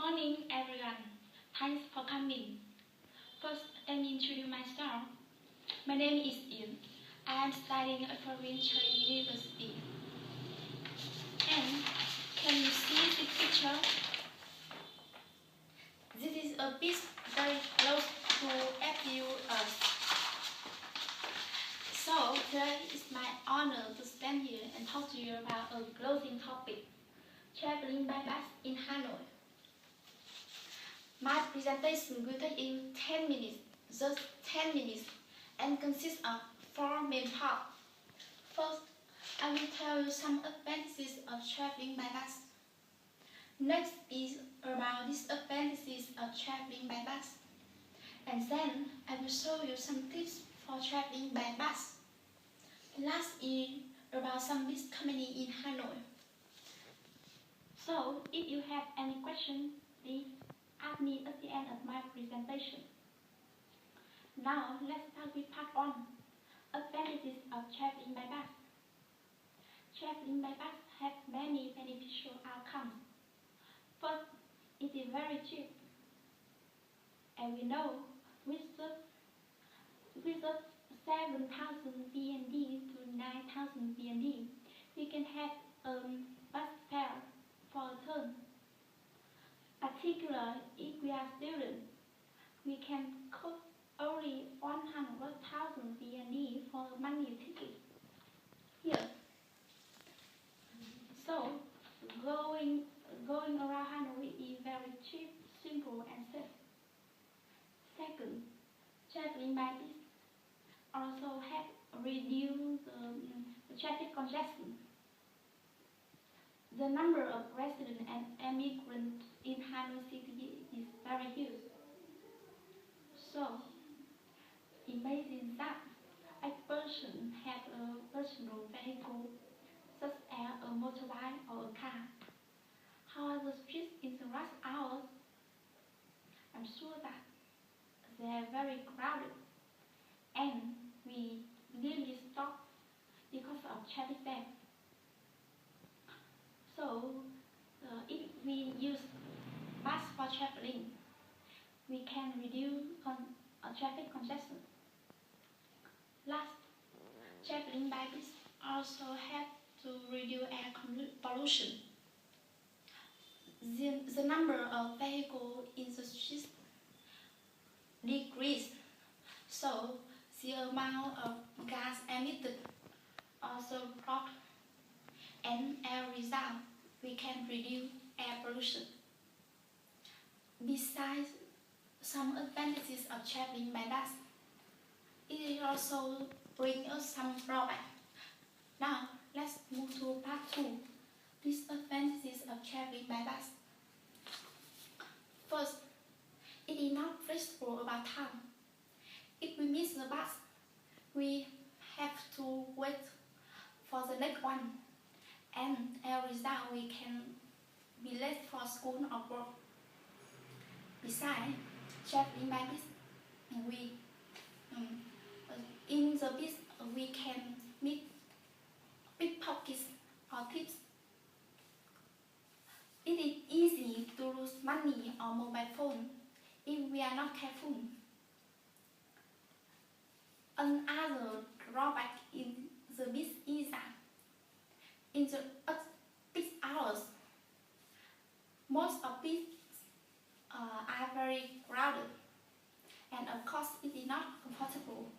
morning, everyone. Thanks for coming. First, let me introduce myself. My name is Ian. I am studying at Foreign Trade University. And can you see this picture? This is a beach very close to FUS. So today is my honor to stand here and talk to you about a closing topic, traveling by bus in Hanoi. My presentation will take in 10 minutes, just 10 minutes, and consists of 4 main parts. First, I will tell you some advantages of traveling by bus. Next is about disadvantages of traveling by bus. And then I will show you some tips for traveling by bus. Last is about some bus company in Hanoi. So, if you have any questions, please ask me at the end of my presentation. Now, let's start with part 1, advantages of traveling by bus. Traveling by bus has many beneficial outcomes. First, it is very cheap. And we know with the 7,000 BND to 9,000 BND, we can have a bus fare for a term. Particularly if we are students, we can cost only 100,000 BND for a monthly ticket. Here. So, going around Hanoi is very cheap, simple, and safe. Second, traveling by bus also helps reduce the traffic congestion. The number of residents and immigrants in Hanoi City is very huge. So, imagine that a person has a personal vehicle such as a motorbike or a car. However, the streets in the rush hours, I'm sure that they are very crowded and we really stop because of traffic jam. So, if we use bus for traveling, we can reduce traffic congestion. Last, traveling by bus also helps to reduce air pollution. The number of vehicles in the streets decreased, so the amount of gas emitted also dropped, and as a result, we can reduce air pollution. Besides some advantages of traveling by bus, it also brings us some drawbacks. Now, let's move to part 2, disadvantages of traveling by bus. First, it is not flexible about time. If we miss the bus, we have to wait for the next one, and as a result, we can be late for school or work. Besides, traveling by bus, in the bus we can meet pickpockets or thieves. It is easy to lose money or mobile phone if we are not careful. Another drawback in the bus is that in the peak hours, most of buses are very crowded, and of course it is not comfortable.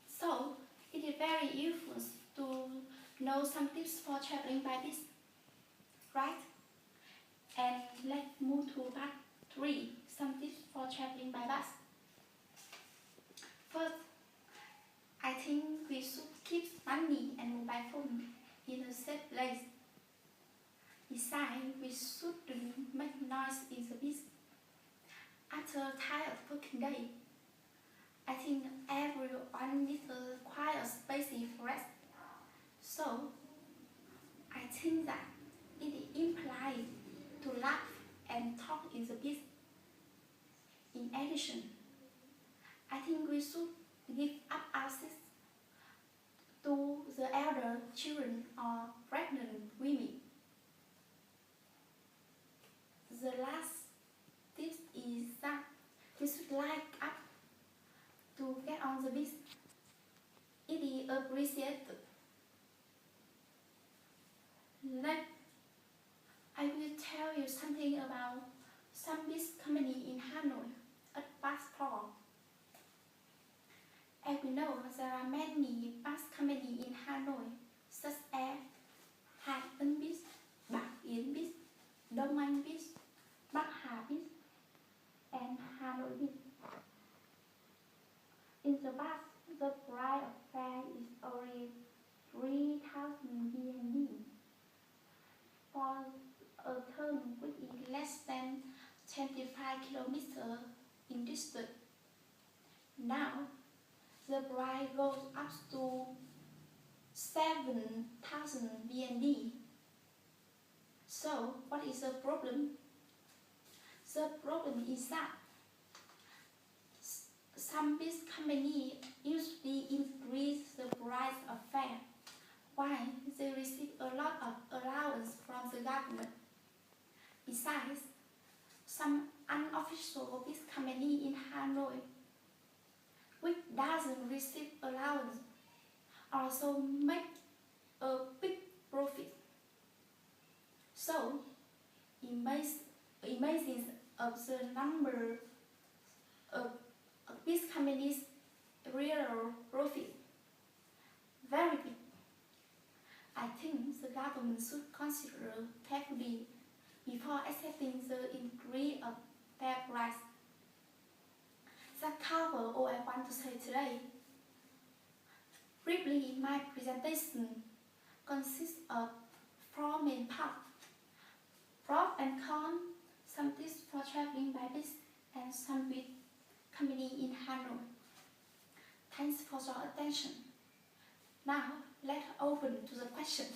So, it is very useful to know some tips for traveling by bus, right? And let's move to part 3, some tips for traveling by bus. First, I think we should keep money and mobile phone in a safe place. Besides, we shouldn't make noise in the bus. After a tired working day, I think everyone needs a quiet space for rest. So, I think that it implies to laugh and talk in the bus. In addition, I think we should give up access to the elder children or pregnant women. appreciated. Next, I will tell you something about some big company in Hanoi at passport. As we know, there are many bus companies in Hanoi, such as Hải Ân Bus, Bạc Yến Bus, Đông Anh Bus, Bắc Hà Bus, and Hanoi Bus. In the bus, the price of fare is only 3,000 VND for a turn which is less than 25 km in distance. Now, the price goes up to 7,000 VND. So, what is the problem? The problem is that some bus companies usually increase the price of fare, while they receive a lot of allowance from the government. Besides, some unofficial bus companies in Hanoi, which doesn't receive allowance, also make a big profit. So, imagine of the number of bus companies' real profit very big. I think the government should consider carefully before accepting the increase of fare price. That covers all I want to say today. Briefly, my presentation consists of 4 main parts: pros and cons, some tips for traveling by bus, and some big company in Hanoi. Thanks for your attention. Now, let's open to the question.